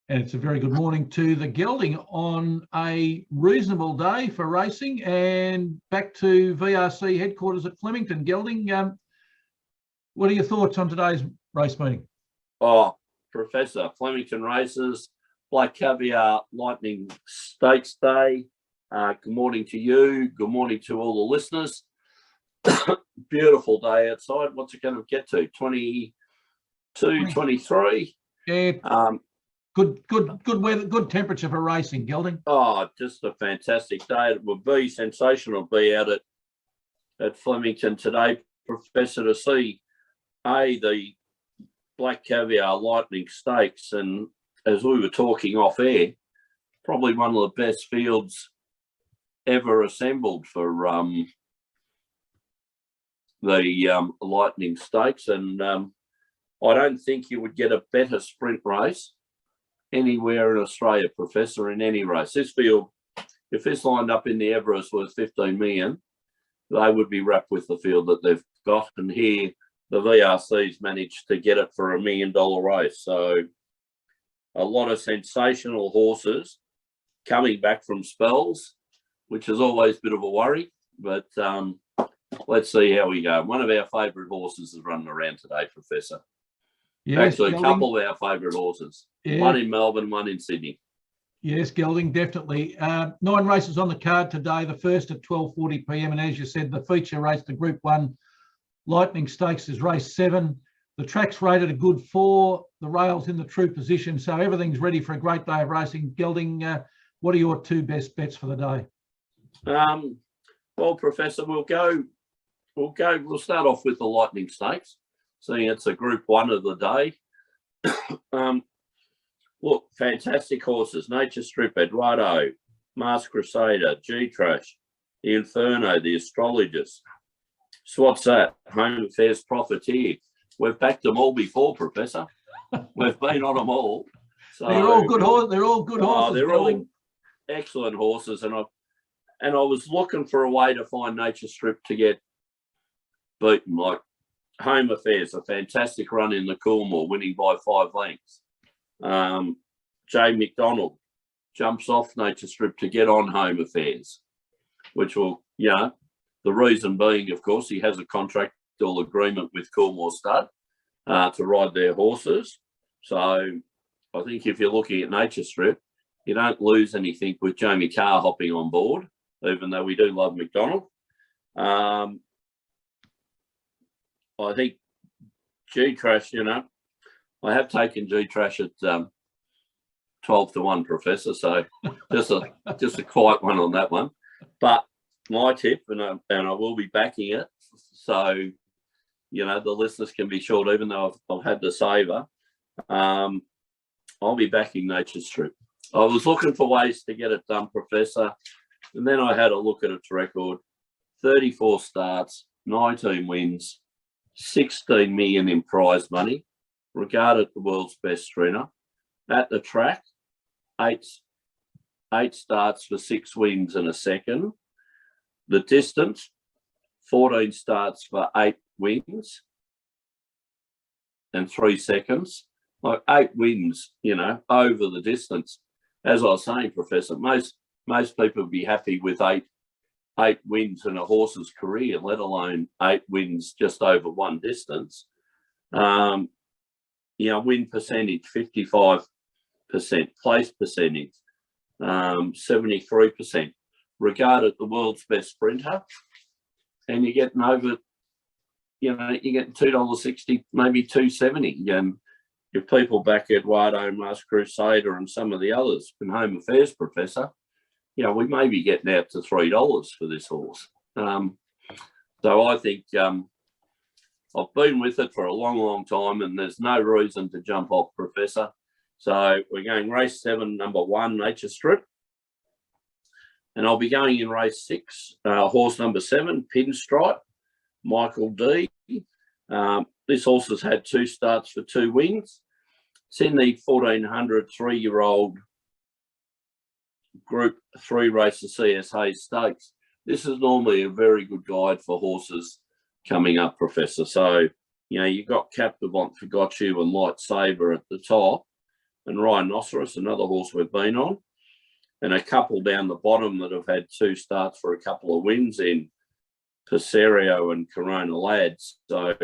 And it's a very good morning to the Gelding on a reasonable day for racing, and back to VRC headquarters at Flemington. Gelding, what are your thoughts on today's race meeting? Oh, Professor, Flemington races, Black Caviar Lightning Stakes Day. Good morning to you. Good morning to all the listeners. Beautiful day outside. What's it going to get to? 22, 23? Yeah. Good weather, good temperature for racing, Gelding. Oh, just a fantastic day. It would be sensational to be out at Flemington today, Professor, to see the Black Caviar Lightning Stakes, and as we were talking off air, probably one of the best fields ever assembled for the Lightning Stakes, and I don't think you would get a better sprint race anywhere in Australia, Professor, in any race. This field, if this lined up in the Everest worth 15 million, they would be wrapped with the field that they've got. And here, the VRC's managed to get it for $1 million race. So a lot of sensational horses coming back from spells, which is always a bit of a worry. But let's see how we go. One of our favourite horses is running around today, Professor. Yes, actually, Gelding, a couple of our favourite horses. Yeah. One in Melbourne, one in Sydney. Yes, Gelding, definitely. 9 races on the card today, the first at 12:40 p.m. And as you said, the feature race, the Group 1 Lightning Stakes, is race 7. The track's rated a good 4. The rail's in the true position. So everything's ready for a great day of racing. Gelding, what are your 2 best bets for the day? Well, Professor, we'll start off with the Lightning Stakes, seeing it's a Group 1 of the day. Look, fantastic horses. Nature Strip, Eduardo, Masked Crusader, G-Trash, the Inferno, the Astrologist. So what's that? Home Affairs Profiteer. We've backed them all before, Professor. We've been on them all. So they're all good horses. They're all good horses. They're all excellent horses. And I was looking for a way to find Nature Strip to get beaten. Like Home Affairs, a fantastic run in the Coolmore, winning by 5 lengths. Jay McDonald jumps off Nature Strip to get on Home Affairs, which will, the reason being, of course, he has a contractual agreement with Coolmore Stud to ride their horses. So I think if you're looking at Nature Strip, you don't lose anything with Jamie Carr hopping on board, even though we do love McDonald. I think G-Trash, I have taken G-Trash at 12-1, Professor, so just a quiet one on that one. But my tip, and I will be backing it, so, the listeners can be short, even though I've had the saver, I'll be backing Nature Strip. I was looking for ways to get it done, Professor, and then I had a look at its record. 34 starts, 19 wins, 16 million in prize money, regarded the world's best sprinter. At the track, eight starts for 6 wins and a second. The distance, 14 starts for 8 wins and 3 seconds. Like 8 wins, over the distance. As I was saying, Professor, most people would be happy with eight wins in a horse's career, let alone 8 wins just over one distance. Win percentage, 55%, place percentage, 73%, regarded the world's best sprinter. And you're getting over, you're getting $2.60, maybe $2.70. And if people back Eduardo, Masked Crusader and some of the others in Home Affairs, Professor, we may be getting out to $3 for this horse. So I think I've been with it for a long, long time, and there's no reason to jump off, Professor. So we're going race 7, number 1, Nature Strip. And I'll be going in race 6, horse number 7, Pinstripe, Michael D. This horse has had 2 starts for 2 wins. It's in the 1400 3-year-old Group 3 race, the CS Hayes Stakes. This is normally a very good guide for horses coming up, Professor. So, you've got Captivant, Forgot You and Light Saber at the top. and Rhinoceros, another horse we've been on, and a couple down the bottom that have had 2 starts for a couple of wins in Passerio and Corona Lads. So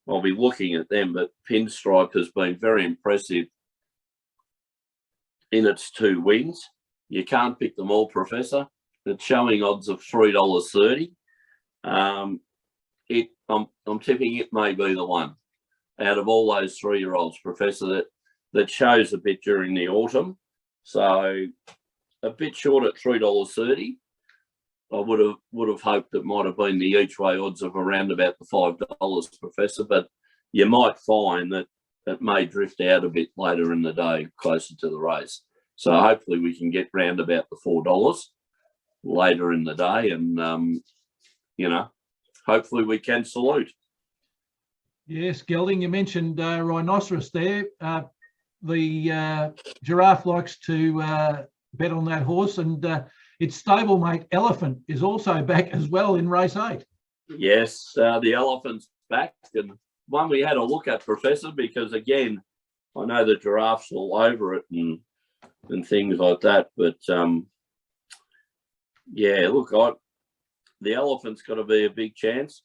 I'll be looking at them, but Pinstripe has been very impressive in its 2 wins. You can't pick them all, Professor. It's showing odds of $3.30. I'm tipping it may be the one out of all those 3-year-olds, Professor, that shows a bit during the autumn. So a bit short at $3.30. I would have hoped it might have been the each way odds of around about the $5, Professor, but you might find that it may drift out a bit later in the day, closer to the race. So hopefully we can get round about the $4 later in the day, and hopefully we can salute. Yes, Gelding, you mentioned Rhinoceros there. The Giraffe likes to bet on that horse, and its stablemate Elephant is also back as well in race 8. Yes, the Elephant's back, and one we had a look at, Professor, because again, I know the Giraffe's all over it and things like that, but the Elephant's got to be a big chance.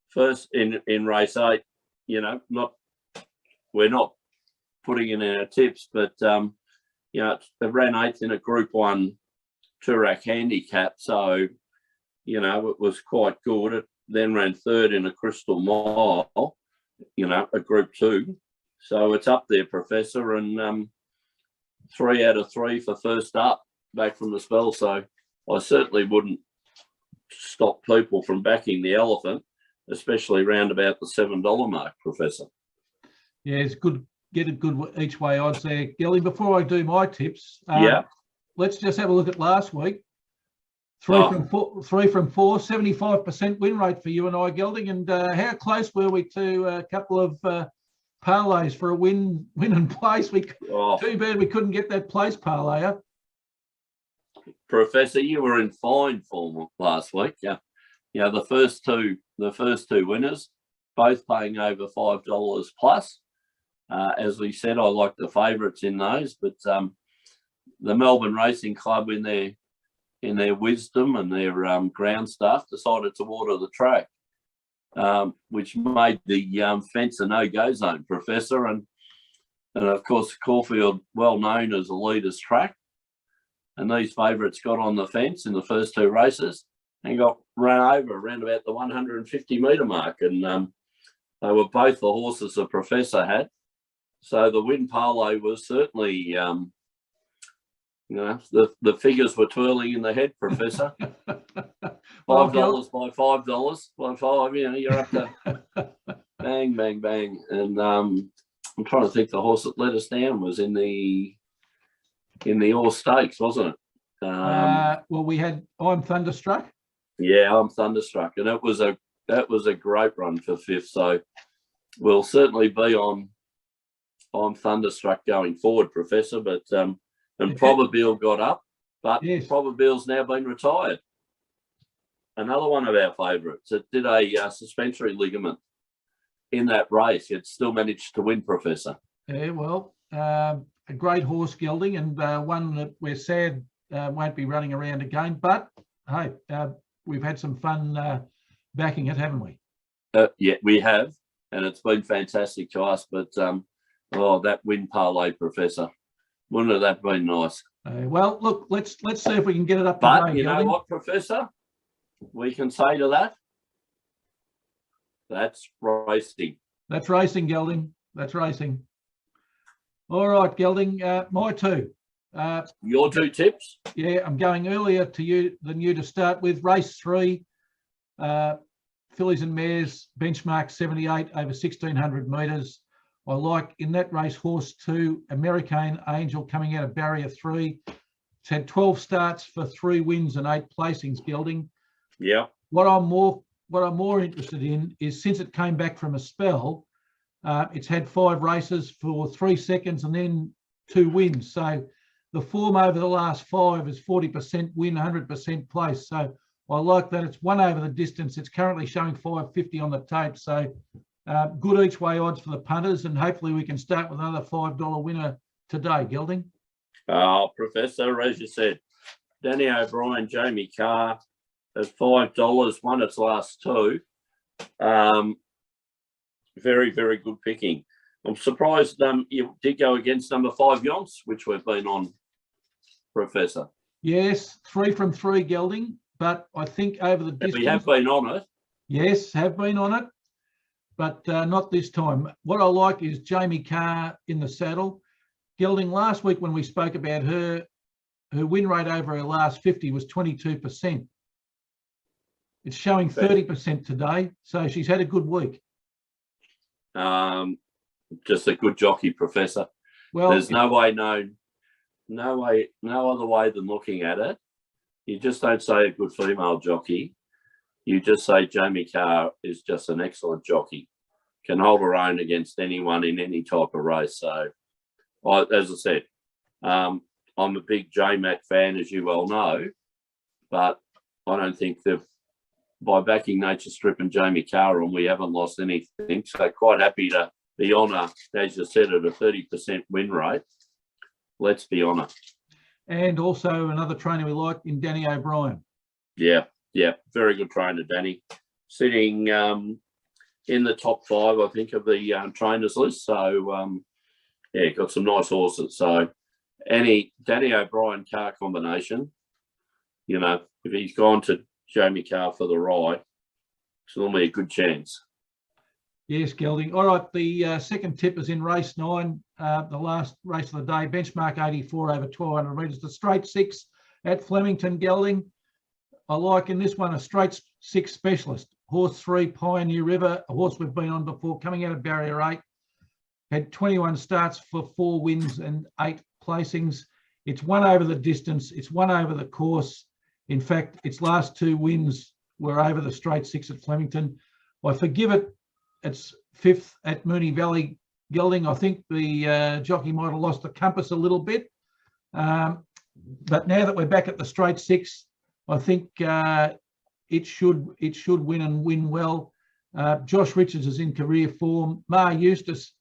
First in race 8, we're not putting in our tips, but it ran 8th in a Group 1 Toorak handicap, so it was quite good. It then ran 3rd in a Crystal Mile, a Group 2, so it's up there, Professor, and 3 out of 3 for first up back from the spell. So I certainly wouldn't stop people from backing the Elephant, especially round about the $7 mark, Professor. Yeah, it's good. Get a good each way odds there, Gelly. Before I do my tips, let's just have a look at last week. 3 from 4, 75% win rate for you and I, Gelding. And how close were we to a couple of parlays for a win and place? Too bad we couldn't get that place parlay up. Professor, you were in fine form last week. Yeah, the first two winners, both paying over $5 plus. As we said, I like the favourites in those, but the Melbourne Racing Club, in their wisdom and their ground staff, decided to water the track, which made the fence a no-go zone, Professor. And of course, Caulfield, well known as a leader's track, and these favourites got on the fence in the first 2 races and got run over around about the 150-metre mark, and they were both the horses the Professor had. So the win parlay was certainly, the figures were twirling in the head, Professor. $5 by $5 by 5. You're up to bang, bang, bang. And I'm trying to think, the horse that let us down was in the All Stakes, wasn't it? Well, we had I'm Thunderstruck. Yeah, I'm Thunderstruck, and that was a great run for 5th. So we'll certainly be on Thunderstruck going forward, Professor, but and Probabile got up, but yes. Probabile's now been retired. Another one of our favourites. It did a suspensory ligament in that race. It still managed to win, Professor. Yeah, well, a great horse, Gelding, and one that we're sad won't be running around again. But hey, we've had some fun backing it, haven't we? Yeah, we have, and it's been fantastic to us. But that win parlay, Professor, wouldn't have that been nice? Well, look, let's see if we can get it up. But you know what, Professor, we can say to that, that's racing. That's racing, Gelding. That's racing. All right, Gelding, my 2. Your 2 tips? Yeah, I'm going earlier than you to start with. Race 3, fillies and mares, benchmark 78 over 1,600 metres. I like in that race horse 2, American Angel, coming out of barrier 3. It's had 12 starts for 3 wins and 8 placings, Gelding. Yeah. What I'm more interested in is, since it came back from a spell, it's had 5 races for 3 seconds and then 2 wins. So the form over the last 5 is 40% win, 100% place. So I like that. It's 1 over the distance. It's currently showing 550 on the tape. So good each way odds for the punters, and hopefully we can start with another $5 winner today, Gelding? Oh, Professor, as you said, Danny O'Brien, Jamie Carr at $5, won its last two. Very, very good picking. I'm surprised you did go against number 5 Yonce, which we've been on, Professor. Yes, 3 from 3, Gelding, but I think over the distance... We have been on it. Yes, have been on it, but not this time. What I like is Jamie Carr in the saddle. Gelding, last week when we spoke about her win rate over her last 50 was 22%. It's showing 30% today, so she's had a good week. Just a good jockey, Professor. Well, there's no other way than looking at it. You just don't say a good female jockey. You just say Jamie Carr is just an excellent jockey, can hold her own against anyone in any type of race. So, as I said, I'm a big J-Mac fan, as you well know, but I don't think by backing Nature Strip and Jamie Carr on, we haven't lost anything. So quite happy to be on as you said, at a 30% win rate. Let's be on it. And also another trainer we like in Danny O'Brien. Yeah, very good trainer, Danny. Sitting in the top 5, I think, of the trainers list. So, got some nice horses. So, any Danny O'Brien Carr combination, if he's gone to Jamie Carr for the ride, it's normally a good chance. Yes, Gelding. All right, the second tip is in race 9, the last race of the day, benchmark 84 over 1,200 metres. The straight 6 at Flemington, Gelding. I like in this one a straight 6 specialist. Horse 3, Pioneer River, a horse we've been on before, coming out of barrier 8. Had 21 starts for 4 wins and 8 placings. It's won over the distance. It's won over the course. In fact, its last 2 wins were over the straight 6 at Flemington. I forgive it. It's 5th at Moonee Valley, Gelding. I think the jockey might have lost the compass a little bit. But now that we're back at the straight 6, I think it should win and win well. Josh Richards is in career form. Ma Eustace,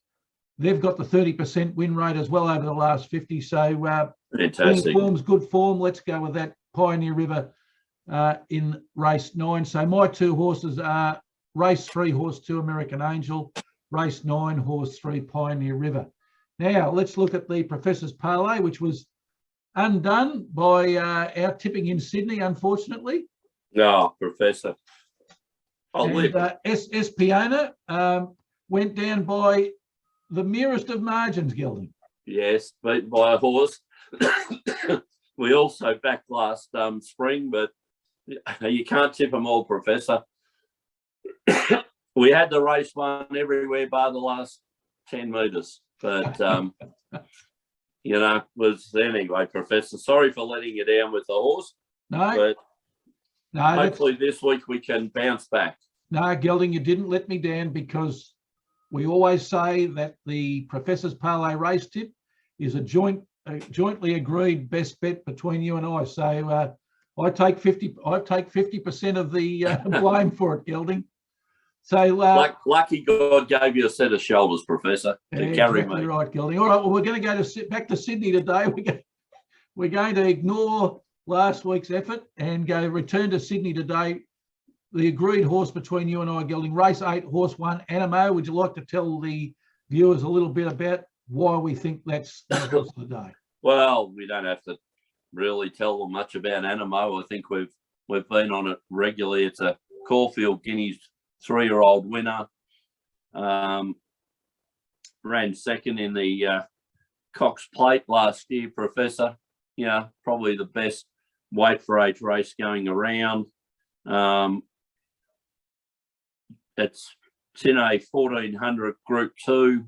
they've got the 30% win rate as well over the last 50. So fantastic. Form's good form. Let's go with that. Pioneer River in race 9. So my 2 horses are race 3, horse 2, American Angel, race 9, horse 3, Pioneer River. Now let's look at the Professor's Parlay, which was undone by our tipping in Sydney, unfortunately. No, Professor. Espiona went down by the merest of margins, Gelding. Yes, beaten by a horse. We also backed last spring, but you can't tip them all, Professor. We had the race one everywhere bar the last 10 metres, but was anyway, Professor. Sorry for letting you down with the horse. No, hopefully this week we can bounce back. No, Gelding, you didn't let me down, because we always say that the Professor's Parlay race tip is a jointly agreed best bet between you and I. So I take 50% of the blame for it, Gelding. So lucky God gave you a set of shoulders, Professor, to carry me. Right, Gelding. All right, well, we're going to go back to Sydney today. We're going to ignore last week's effort and return to Sydney today. The agreed horse between you and I, Gelding, race 8, horse 1, Animo. Would you like to tell the viewers a little bit about why we think that's the horse of the day? Well, we don't have to really tell them much about Animo. I think we've been on it regularly. It's a Caulfield Guineas 3-year-old winner. Ran second in the Cox Plate last year, Professor. Probably the best weight for age race going around. It's in a 1400 Group 2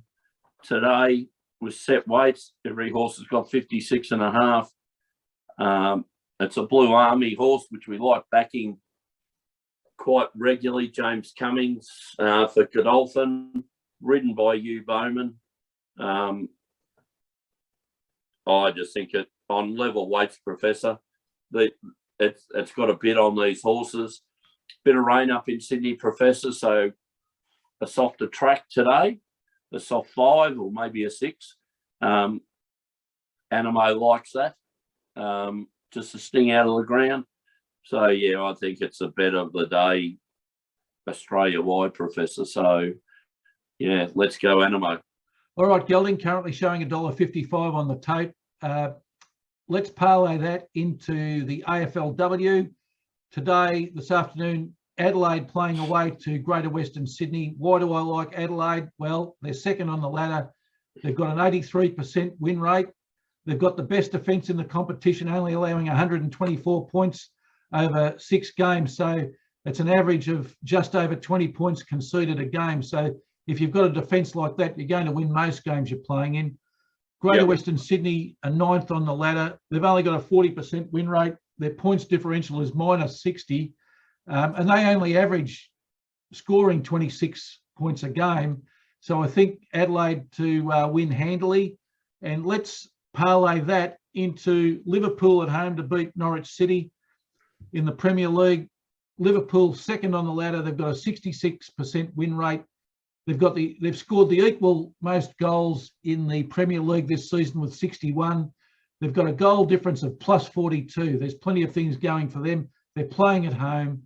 today with set weights. Every horse has got 56.5. It's a Blue Army horse, which we like backing quite regularly. James Cummings for Godolphin, ridden by Hugh Bowman. I just think it on level weights, Professor. It's got a bit on these horses. Bit of rain up in Sydney, Professor, so a softer track today, a soft 5 or maybe a 6. Animo likes that, just to sting out of the ground. So, yeah, I think it's a bet of the day Australia-wide, Professor. So, yeah, let's go Animo. All right, Gelding currently showing $1.55 on the tape. Let's parlay that into the AFLW. Today, this afternoon, Adelaide playing away to Greater Western Sydney. Why do I like Adelaide? Well, they're second on the ladder. They've got an 83% win rate. They've got the best defence in the competition, only allowing 124 points over 6 games. So it's an average of just over 20 points conceded a game. So if you've got a defence like that, you're going to win most games you're playing in. Greater Western Sydney are 9th on the ladder. They've only got a 40% win rate. Their points differential is -60. And they only average scoring 26 points a game. So I think Adelaide to win handily. And let's parlay that into Liverpool at home to beat Norwich City in the Premier League. Liverpool second on the ladder. They've got a 66% win rate. They've scored the equal most goals in the Premier League this season with 61. They've got a goal difference of +42. There's plenty of things going for them. They're playing at home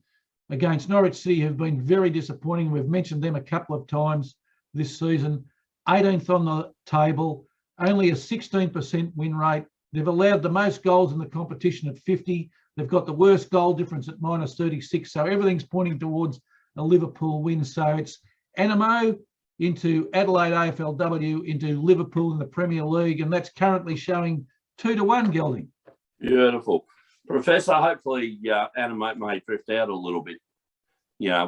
against Norwich City, who've been very disappointing. We've mentioned them a couple of times this season. 18th on the table, only a 16% win rate. They've allowed the most goals in the competition at 50. They've got the worst goal difference at -36. So everything's pointing towards a Liverpool win. So it's Animo into Adelaide AFLW into Liverpool in the Premier League, and that's currently showing 2-1, Gelding. Beautiful. Professor, hopefully Animo may drift out a little bit,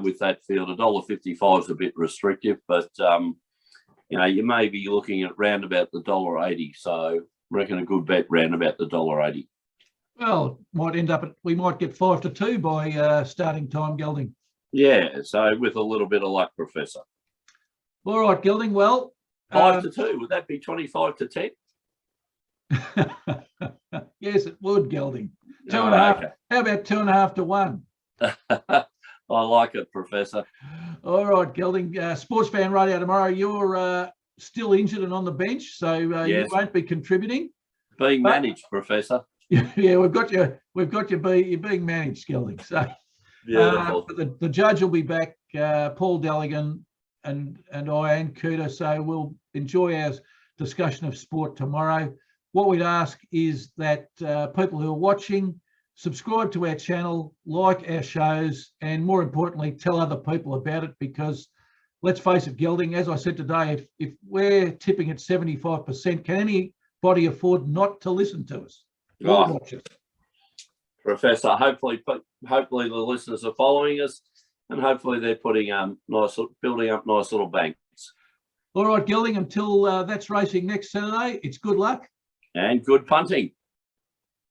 with that field. $1.55 is a bit restrictive, but, you may be looking at round about the $1.80. So I reckon a good bet round about the $1.80. Well, we might get 5-2 by starting time, Gelding. Yeah, so with a little bit of luck, Professor. All right, Gelding. Well, 5-2. Would that be 25-10? Yes, it would, Gelding. 2.5. Okay. How about 2.5-1? I like it, Professor. All right, Gelding. Sportsfan Radio tomorrow. You're still injured and on the bench, so yes. You won't be contributing. Being managed, Professor. Yeah, we've got you. You're being managed, Gelding. So. Beautiful. But the judge will be back, Paul Deligan and I and Cooter. So we'll enjoy our discussion of sport tomorrow. What we'd ask is that people who are watching subscribe to our channel, like our shows, and more importantly, tell other people about it, because let's face it, Gelding, as I said today, if we're tipping at 75%, can anybody afford not to listen to us or watch us? Professor, hopefully the listeners are following us, and hopefully they're building up nice little banks. All right, Gelding, until that's racing next Saturday, it's good luck. And good punting.